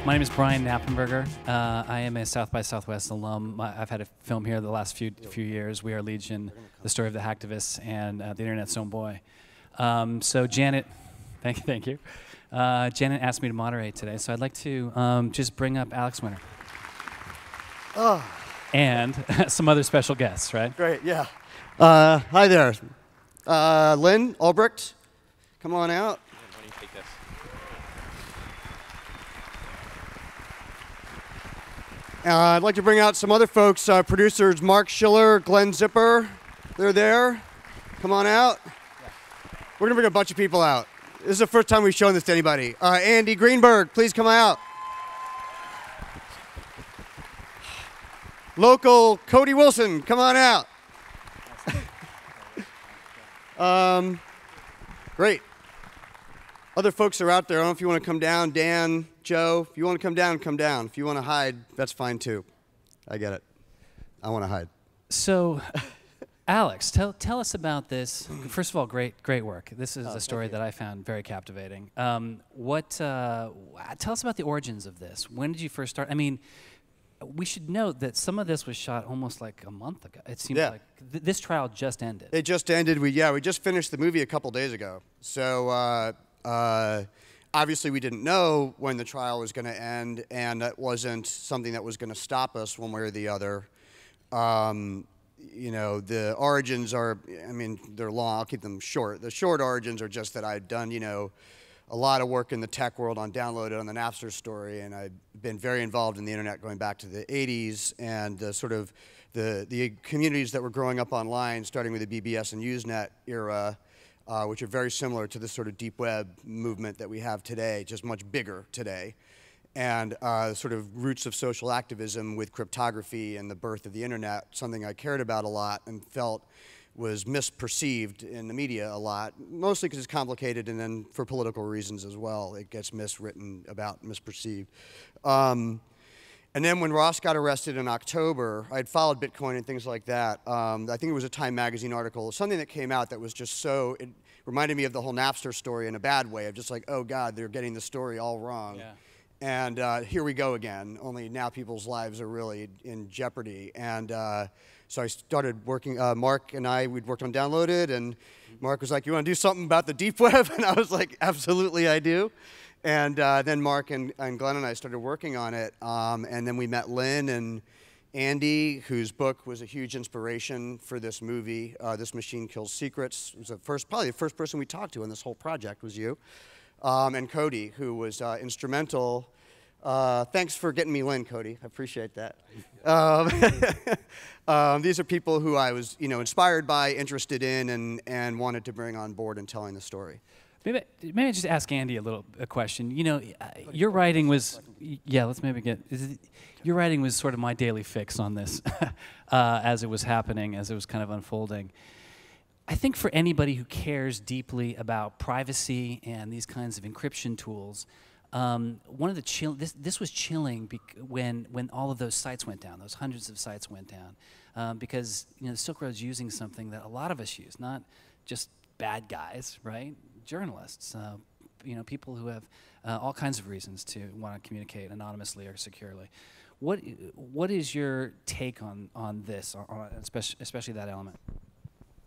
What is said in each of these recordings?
My name is Brian Knappenberger. I am a South by Southwest alum. I've had a film here the last few years. We Are Legion, The Story of the Hacktivists, and The Internet's Own Boy. So Janet, thank you. Janet asked me to moderate today, so I'd like to just bring up Alex Winter. Oh. And some other special guests, right? Great, yeah. Hi there. Lyn Ulbricht, come on out. Why don't you take this? I'd like to bring out some other folks, producers Mark Schiller, Glenn Zipper. They're there. Come on out. Yeah. We're going to bring a bunch of people out. This is the first time we've shown this to anybody. Andy Greenberg, please come out. Local Cody Wilson, come on out. Great. Other folks are out there. I don't know if you want to come down. Dan, Joe, if you want to come down, come down. If you want to hide, that's fine too. I get it. I want to hide. So, Alex, tell us about this. First of all, great work. This is a story that I found very captivating. Tell us about the origins of this. When did you first start? I mean, we should note that some of this was shot almost like a month ago. It seems like this trial just ended. It just ended. We just finished the movie a couple days ago. So obviously we didn't know when the trial was going to end, and that wasn't something that was going to stop us one way or the other. You know, the origins are, I mean, they're long. I'll keep them short. The short origins are just that I've done, you know, a lot of work in the tech world on Downloaded, on the Napster story, and I've been very involved in the internet going back to the 80s, and the communities that were growing up online, starting with the BBS and Usenet era, which are very similar to the sort of deep web movement that we have today, just much bigger today, and sort of roots of social activism with cryptography and the birth of the internet, something I cared about a lot and felt was misperceived in the media a lot, mostly because it's complicated, and then for political reasons as well. It gets miswritten about, misperceived. And then when Ross got arrested in October, I had followed Bitcoin and things like that. I think it was a Time magazine article, something that came out that was just so, it reminded me of the whole Napster story in a bad way, of just like, oh God, they're getting the story all wrong. Yeah. And here we go again, only now people's lives are really in jeopardy. And so I started working, Mark and I, we'd worked on Downloaded, and Mark was like, you want to do something about the deep web? And I was like, absolutely I do. And then Mark and Glenn and I started working on it, and then we met Lyn and Andy, whose book was a huge inspiration for this movie, This Machine Kills Secrets. It was probably the first person we talked to in this whole project was you. And Cody, who was instrumental. Thanks for getting me Lyn, Cody. I appreciate that. These are people who I was, you know, inspired by, interested in, and wanted to bring on board in telling the story. Maybe I just ask Andy a question. You know, your writing was, let's maybe your writing was sort of my daily fix on this as it was happening, as it was kind of unfolding. I think for anybody who cares deeply about privacy and these kinds of encryption tools, one of the this was chilling when all of those sites went down, those hundreds of sites went down, because you know the Silk Road's using something that a lot of us use, not just bad guys, right? Journalists, you know, people who have all kinds of reasons to want to communicate anonymously or securely. What is your take on this, especially that element?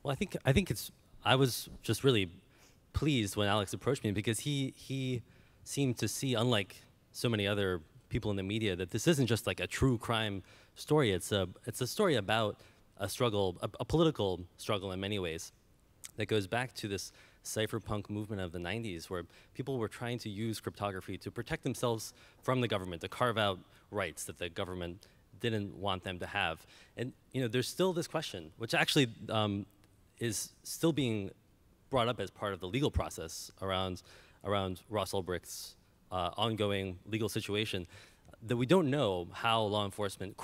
Well, I think I was just really pleased when Alex approached me, because he seemed to see, unlike so many other people in the media, that this isn't just like a true crime story. It's a story about a struggle, a political struggle in many ways, that goes back to this cypherpunk movement of the 90s, where people were trying to use cryptography to protect themselves from the government, to carve out rights that the government didn't want them to have. And you know, there's still this question, which actually is still being brought up as part of the legal process around Ross Ulbricht's ongoing legal situation, that we don't know how law enforcement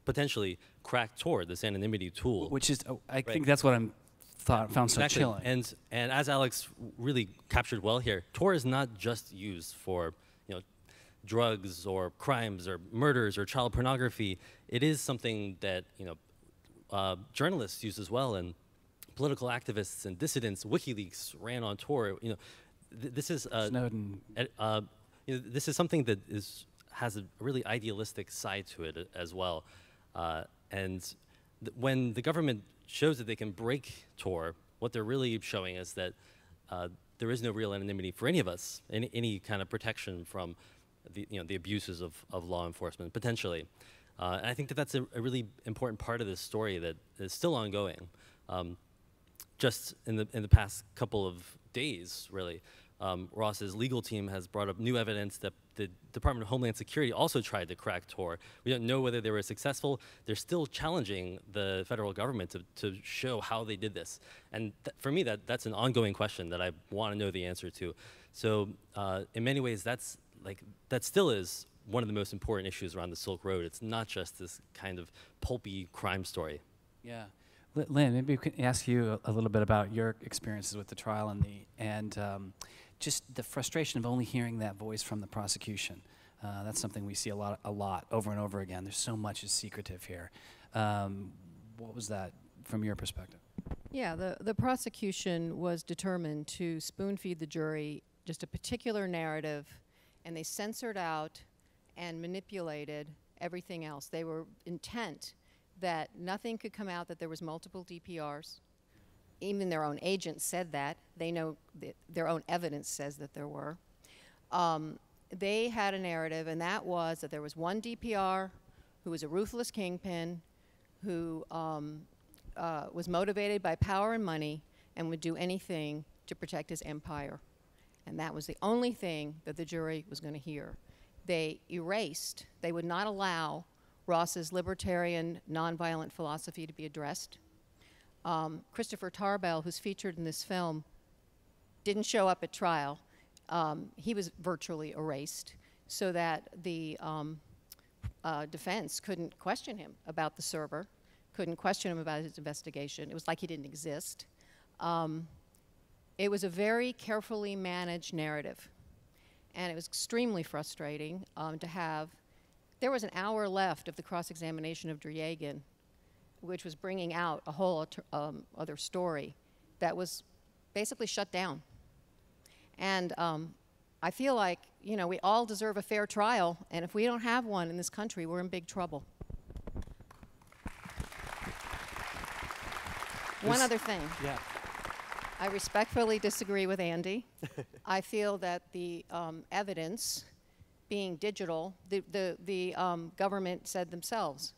potentially cracked Tor, this anonymity tool. Which is, I think that's what found so chilling. And as Alex really captured well here, Tor is not just used for, you know, drugs or crimes or murders or child pornography. It is something that, you know, journalists use as well, and political activists and dissidents. WikiLeaks ran on Tor. You know, this is Snowden. this is something that has a really idealistic side to it as well. And when the government shows that they can break Tor, what they're really showing is that there is no real anonymity for any of us, any kind of protection from the abuses of law enforcement, potentially. And I think that that's a really important part of this story that is still ongoing. Just in the past couple of days, really, Ross's legal team has brought up new evidence that the Department of Homeland Security also tried to crack Tor. We don't know whether they were successful. They're still challenging the federal government to show how they did this. And for me, that's an ongoing question that I want to know the answer to. So in many ways, that still is one of the most important issues around the Silk Road. It's not just this kind of pulpy crime story. Yeah. Lyn, maybe we could ask you a little bit about your experiences with the trial and just the frustration of only hearing that voice from the prosecution. That's something we see a lot over and over again. There's so much is secretive here. What was that from your perspective? Yeah, the prosecution was determined to spoon-feed the jury just a particular narrative, and they censored out and manipulated everything else. They were intent that nothing could come out that there was multiple DPRs. Even their own agents said that. They know that their own evidence says that there were. They had a narrative, and that was that there was one DPR who was a ruthless kingpin, who was motivated by power and money and would do anything to protect his empire. And that was the only thing that the jury was going to hear. They erased, they would not allow Ross's libertarian, nonviolent philosophy to be addressed. Christopher Tarbell, who's featured in this film, didn't show up at trial. He was virtually erased so that the defense couldn't question him about the server, couldn't question him about his investigation. It was like he didn't exist. It was a very carefully managed narrative, and it was extremely frustrating to have. There was an hour left of the cross-examination of Driegan, which was bringing out a whole other story that was basically shut down. And I feel like, we all deserve a fair trial, and if we don't have one in this country, we're in big trouble. One other thing. Yeah. I respectfully disagree with Andy. I feel that the evidence being digital, the government said themselves,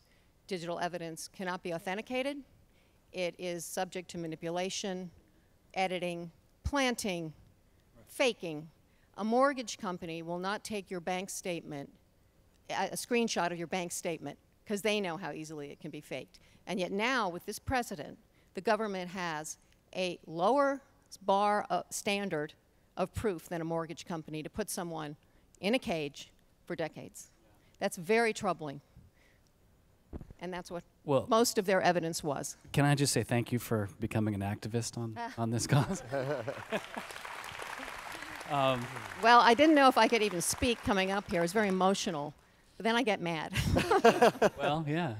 digital evidence cannot be authenticated. It is subject to manipulation, editing, planting, faking. A mortgage company will not take your bank statement, a screenshot of your bank statement, because they know how easily it can be faked. And yet now, with this precedent, the government has a lower bar standard of proof than a mortgage company to put someone in a cage for decades. That's very troubling. And that's what most of their evidence was. Can I just say thank you for becoming an activist on this cause? Well, I didn't know if I could even speak coming up here. It was very emotional. But then I get mad. Well, yeah.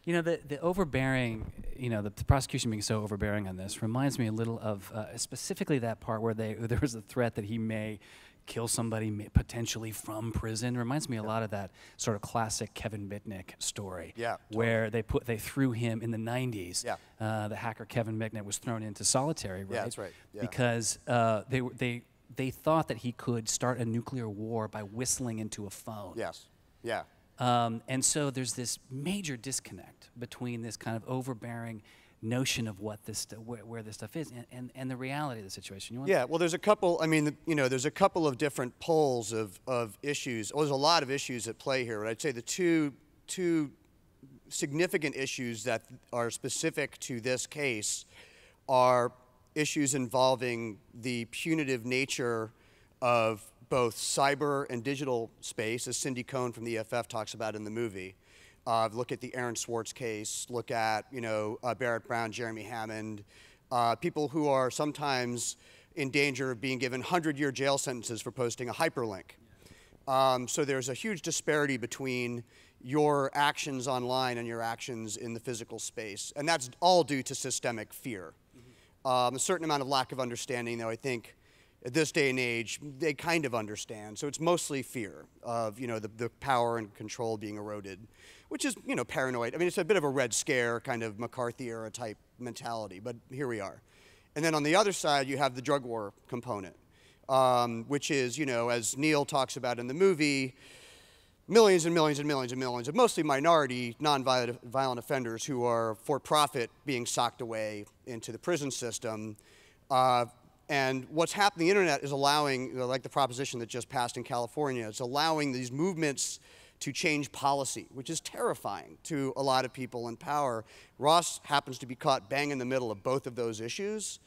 The overbearing, the prosecution being so overbearing on this reminds me a little of specifically that part where there was a threat that he may kill somebody potentially from prison. Reminds me a lot of that sort of classic Kevin Mitnick story. Yeah, where they threw him in the 90s. Yeah. The hacker Kevin Mitnick was thrown into solitary, right? Yeah, that's right. Yeah. Because they thought that he could start a nuclear war by whistling into a phone. Yes. Yeah. And so there's this major disconnect between this kind of overbearing notion of what this where this stuff is and the reality of the situation. Yeah, well, there's a couple. I mean, there's a couple of different poles of issues. Well, there's a lot of issues at play here, but I'd say the two significant issues that are specific to this case are issues involving the punitive nature of both cyber and digital space, as Cindy Cohn from the EFF talks about in the movie. Look at the Aaron Swartz case, look at, Barrett Brown, Jeremy Hammond, people who are sometimes in danger of being given 100-year jail sentences for posting a hyperlink. So there's a huge disparity between your actions online and your actions in the physical space. And that's all due to systemic fear. A certain amount of lack of understanding, though, I think, at this day and age, they kind of understand. So it's mostly fear of, you know, the power and control being eroded, which is, you know, paranoid. I mean, it's a bit of a Red Scare kind of McCarthy-era type mentality, but here we are. And then on the other side, you have the drug war component, which is, you know, as Neil talks about in the movie, millions and millions and millions and millions of mostly minority, non-violent offenders who are for profit being socked away into the prison system. And what's happening, the internet is allowing, you know, like the proposition that just passed in California, it's allowing these movements to change policy, which is terrifying to a lot of people in power. Ross happens to be caught bang in the middle of both of those issues.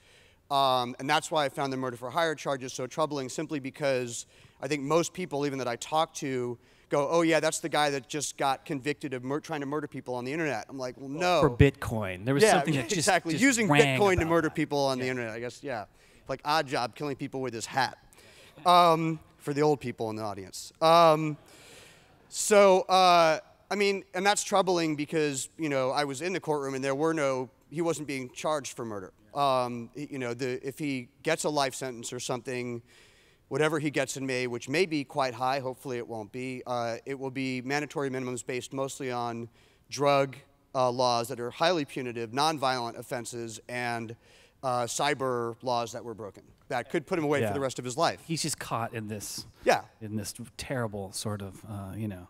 And that's why I found the murder for hire charges so troubling, simply because I think most people, even that I talk to, go, oh yeah, that's the guy that just got convicted of trying to murder people on the internet. I'm like, well, no. For Bitcoin. There was something that exactly. just Using rang Bitcoin to about murder that. people on the internet, I guess, yeah. Like Odd Job killing people with his hat. For the old people in the audience. I mean, and that's troubling because, you know, I was in the courtroom and there were no, he wasn't being charged for murder. You know, if he gets a life sentence or something, whatever he gets in May, which may be quite high, hopefully it won't be, it will be mandatory minimums based mostly on drug laws that are highly punitive, nonviolent offenses, and cyber laws that were broken. That could put him away for the rest of his life. He's just caught in this, in this terrible sort of, you know,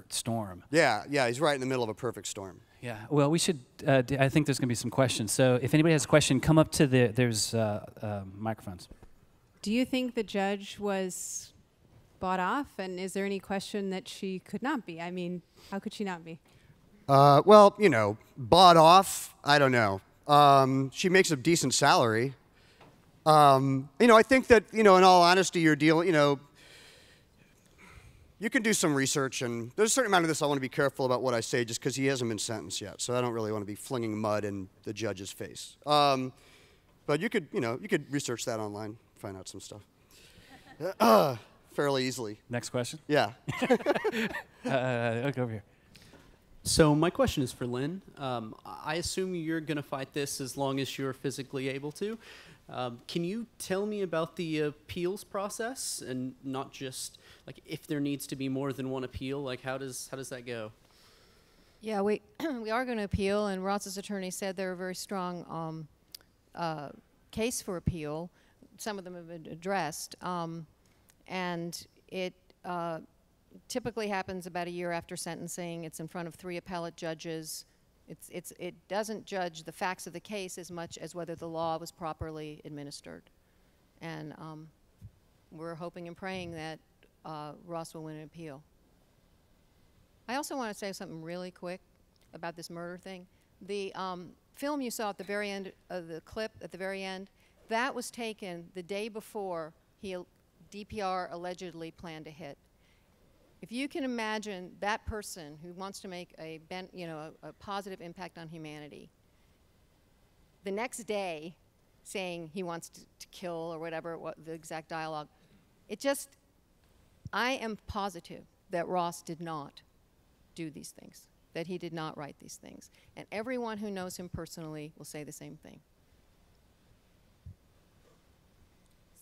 storm. Yeah, he's right in the middle of a perfect storm. Yeah, well, we should, I think there's going to be some questions. So if anybody has a question, come up to there's microphones. Do you think the judge was bought off? And is there any question that she could not be? I mean, how could she not be? Well, you know, bought off, I don't know. She makes a decent salary. You know, I think that, you know, in all honesty, you're dealing, you know, you can do some research, and there's a certain amount of this I want to be careful about what I say just because he hasn't been sentenced yet, so I don't really want to be flinging mud in the judge's face. But you could, you know, you could research that online, find out some stuff. Fairly easily. Next question? Yeah. I'll go over here. So my question is for Lyn. I assume you're going to fight this as long as you're physically able to. Can you tell me about the appeals process, and not just like if there needs to be more than one appeal? Like how does that go? Yeah, we are going to appeal, and Ross's attorney said there are a very strong case for appeal. Some of them have been addressed, and it typically happens about a year after sentencing. It's in front of 3 appellate judges. It doesn't judge the facts of the case as much as whether the law was properly administered. And we're hoping and praying that Ross will win an appeal. I also want to say something really quick about this murder thing. The film you saw at the very end of the clip, at the very end, that was taken the day before DPR allegedly planned a hit. If you can imagine that person who wants to make a positive impact on humanity, the next day saying he wants to kill or whatever, the exact dialogue, I am positive that Ross did not do these things, that he did not write these things. And everyone who knows him personally will say the same thing.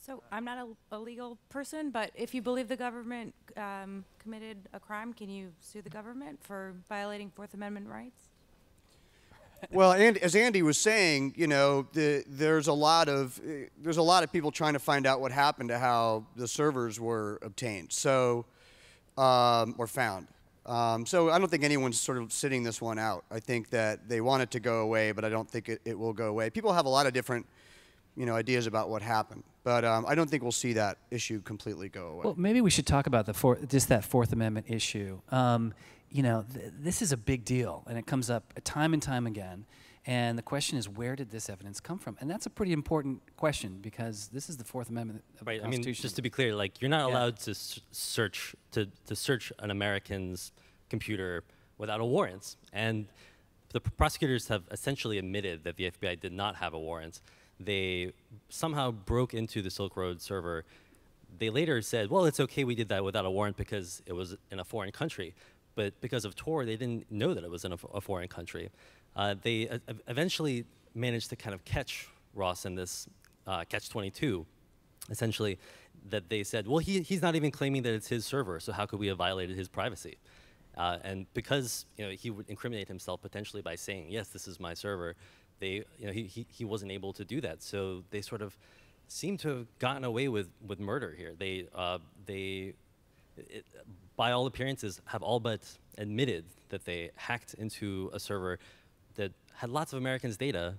So I'm not a legal person, but if you believe the government committed a crime, can you sue the government for violating Fourth Amendment rights? Well, and as Andy was saying, you know, there's a lot of people trying to find out what happened to how the servers were obtained, so or found. So I don't think anyone's sort of sitting this one out. I think that they want it to go away, but I don't think it will go away. People have a lot of different, you know, ideas about what happened, but I don't think we'll see that issue completely go away. Well, maybe we should talk about just that Fourth Amendment issue. You know, this is a big deal, and it comes up time and time again. And the question is, where did this evidence come from? And that's a pretty important question, because this is the Fourth Amendment of the Constitution. I mean, just to be clear, like, you're not allowed to search an American's computer without a warrant. And the prosecutors have essentially admitted that the FBI did not have a warrant. They somehow broke into the Silk Road server. They later said, well, it's okay, we did that without a warrant because it was in a foreign country. But because of Tor, they didn't know that it was in a foreign country. They eventually managed to kind of catch Ross in this catch-22 essentially, that they said, well, he's not even claiming that it's his server, so how could we have violated his privacy? And because he would incriminate himself potentially by saying, yes, this is my server, he wasn't able to do that. So they sort of seem to have gotten away with murder here. By all appearances, have all but admitted that they hacked into a server that had lots of Americans' data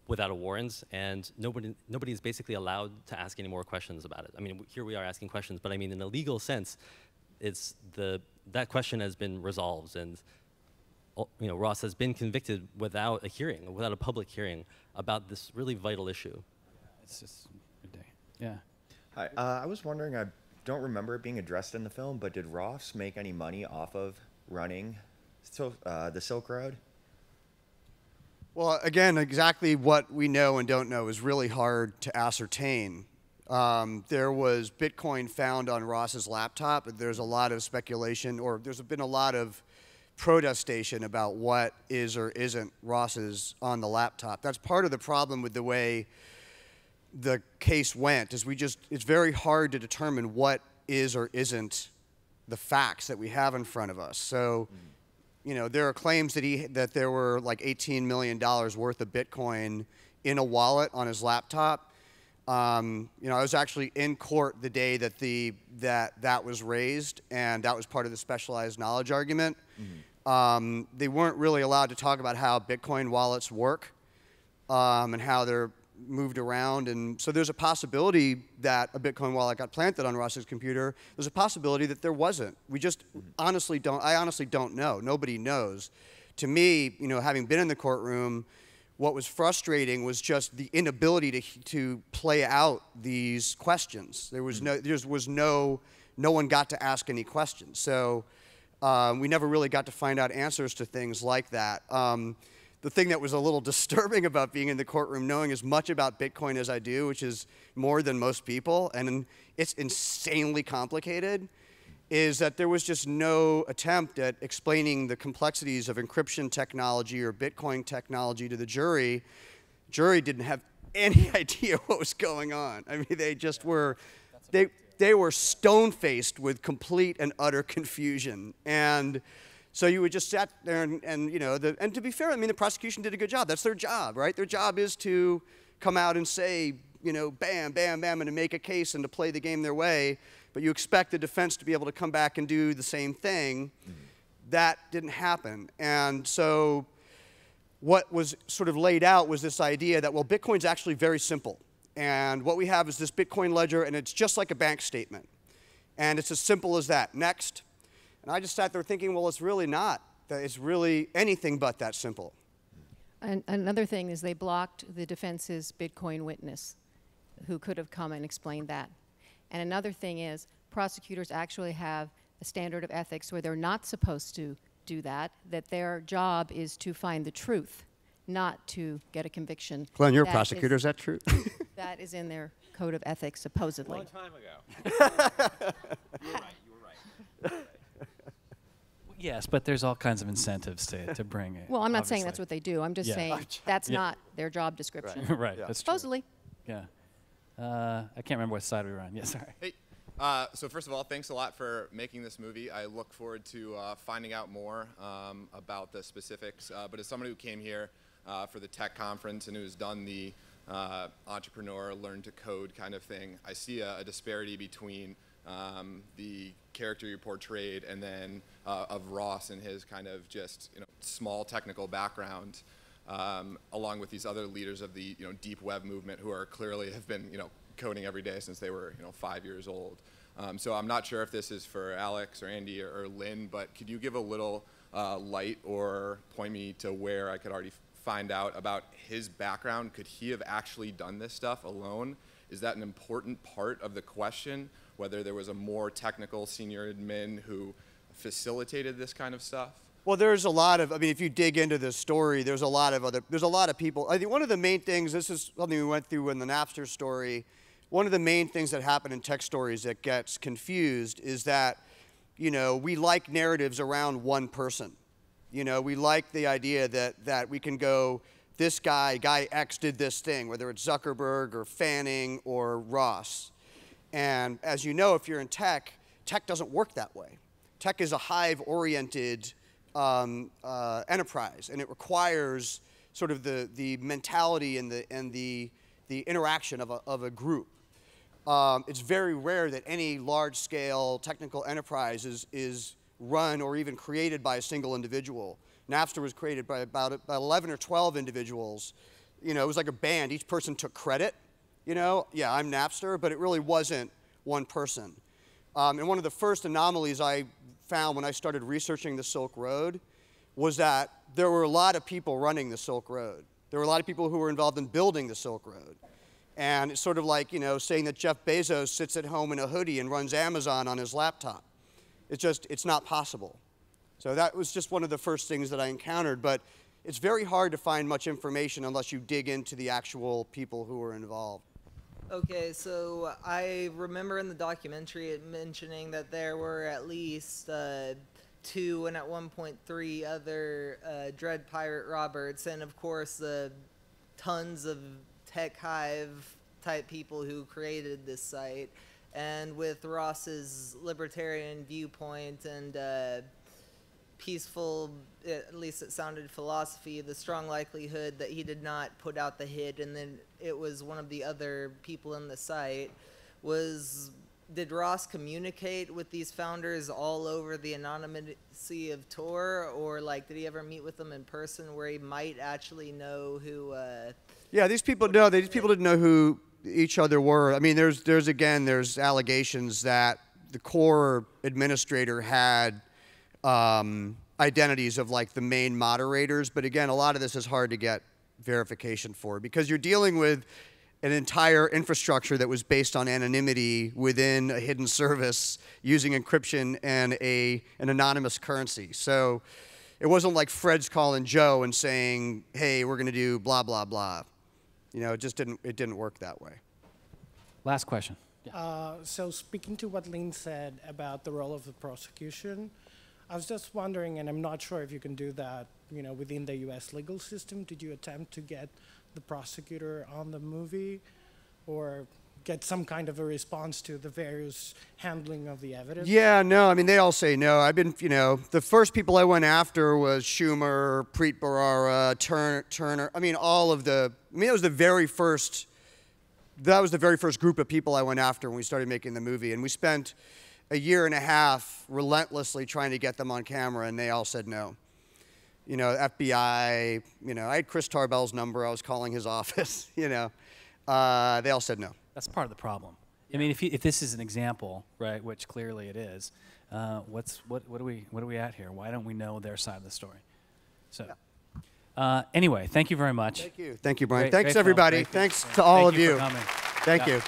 without a warrant, and nobody is basically allowed to ask any more questions about it. I mean, here we are asking questions, but I mean, in a legal sense, that question has been resolved, and Ross has been convicted without a hearing, without a public hearing about this really vital issue. It's just ridiculous. Yeah. Hi, I was wondering, I don't remember it being addressed in the film, but did Ross make any money off of running the Silk Road? Well, again, exactly what we know and don't know is really hard to ascertain. There was Bitcoin found on Ross's laptop. There's a lot of speculation, or there's been a lot of protestation about what is or isn't Ross's on the laptop. That's part of the problem with the way the case went, is it's very hard to determine what is or isn't the facts that we have in front of us. So, there are claims that there were like $18 million worth of Bitcoin in a wallet on his laptop. I was actually in court the day that that was raised, and that was part of the specialized knowledge argument. Mm-hmm. They weren't really allowed to talk about how Bitcoin wallets work and how they're moved around, and so there's a possibility that a Bitcoin wallet got planted on Ross's computer. There's a possibility that there wasn't. We just honestly don't know. Nobody knows. To me, having been in the courtroom, what was frustrating was just the inability to play out these questions. There was no one got to ask any questions. So we never really got to find out answers to things like that. The thing that was a little disturbing about being in the courtroom, knowing as much about Bitcoin as I do, which is more than most people, and it's insanely complicated, is that there was just no attempt at explaining the complexities of encryption technology or Bitcoin technology to the jury. The jury didn't have any idea what was going on. I mean, they just were, they were stone-faced with complete and utter confusion. And so you would just sat there and and to be fair, I mean, the prosecution did a good job. That's their job, right? Their job is to come out and say, bam, bam, bam, and to make a case and to play the game their way. But you expect the defense to be able to come back and do the same thing. Mm-hmm. That didn't happen. And so what was sort of laid out was this idea that, well, Bitcoin's actually very simple. And what we have is this Bitcoin ledger, and it's just like a bank statement. And it's as simple as that. Next. And I just sat there thinking, well, it's really not. It's really anything but that simple. And another thing is they blocked the defense's Bitcoin witness who could have come and explained that. And another thing is prosecutors actually have a standard of ethics where they're not supposed to do that their job is to find the truth, not to get a conviction. Glenn, you're a prosecutor, is that true? That is in their code of ethics, supposedly. A long time ago. You were right. Yes, but there's all kinds of incentives to bring it. Well, I'm not saying that's what they do. I'm just saying that's not their job description. Right, that's true. Supposedly. Yeah. I can't remember what side we were on. Yeah, sorry. Hey, so first of all, thanks a lot for making this movie. I look forward to finding out more about the specifics. But as someone who came here for the tech conference and who's done the entrepreneur learn to code kind of thing, I see a disparity between the character you portrayed and then of Ross and his kind of just small technical background, along with these other leaders of the deep web movement who are clearly have been coding every day since they were 5 years old. So I'm not sure if this is for Alex or Andy or Lyn, but could you give a little light or point me to where I could already find out about his background? Could he have actually done this stuff alone? Is that an important part of the question, whether there was a more technical senior admin who facilitated this kind of stuff? Well, there's a lot of, if you dig into this story, there's a lot of people. I think one of the main things, this is something we went through in the Napster story, one of the main things that happen in tech stories that gets confused is that, we like narratives around one person. We like the idea that we can go this guy X did this thing, whether it's Zuckerberg or Fanning or Ross. And as you know, if you're in tech, tech doesn't work that way. Tech is a hive-oriented enterprise, and it requires sort of the mentality and the interaction of a group. It's very rare that any large-scale technical enterprise is run or even created by a single individual. Napster was created by about 11 or 12 individuals. You know, it was like a band. Each person took credit. You know, yeah, I'm Napster, but it really wasn't one person. And one of the first anomalies I found when I started researching the Silk Road was that there were a lot of people running the Silk Road. There were a lot of people who were involved in building the Silk Road. And it's sort of like, you know, saying that Jeff Bezos sits at home in a hoodie and runs Amazon on his laptop. It's not possible. So that was just one of the first things that I encountered, but it's very hard to find much information unless you dig into the actual people who were involved. Okay, so I remember in the documentary it mentioning that there were at least 2 and at one point 3 other Dread Pirate Roberts, and of course the tons of tech hive type people who created this site. And with Ross's libertarian viewpoint and peaceful, at least it sounded, philosophy, the strong likelihood that he did not put out the hit and then it was one of the other people in the site, did Ross communicate with these founders all over the anonymity of Tor, or like did he ever meet with them in person where he might actually know who yeah, these people didn't know who each other were. I mean, there's allegations that the core administrator had identities of like the main moderators, but again, a lot of this is hard to get verification for because you're dealing with an entire infrastructure that was based on anonymity within a hidden service using encryption and an anonymous currency. So it wasn't like Fred's calling Joe and saying, hey, we're going to do blah, blah, blah. You know, it didn't work that way. Last question. So speaking to what Lyn said about the role of the prosecution, I was just wondering, and I'm not sure if you can do that, you know, within the U.S. legal system. Did you attempt to get the prosecutor on the movie, or get some kind of a response to the various handling of the evidence? Yeah, no. I mean, they all say no. I've been, you know, the first people I went after was Schumer, Preet Bharara, Turner. I mean, all of the. I mean, it was the very first. That was the very first group of people I went after when we started making the movie, and we spent a year and a half relentlessly trying to get them on camera, and they all said no. You know, FBI, you know, I had Chris Tarbell's number. I was calling his office, you know. They all said no. That's part of the problem. I mean, if this is an example, right, which clearly it is, what are we at here? Why don't we know their side of the story? So, anyway, thank you very much. Thank you, Brian. Thanks everybody. Thanks to all of you. Thank you for coming. Thank you.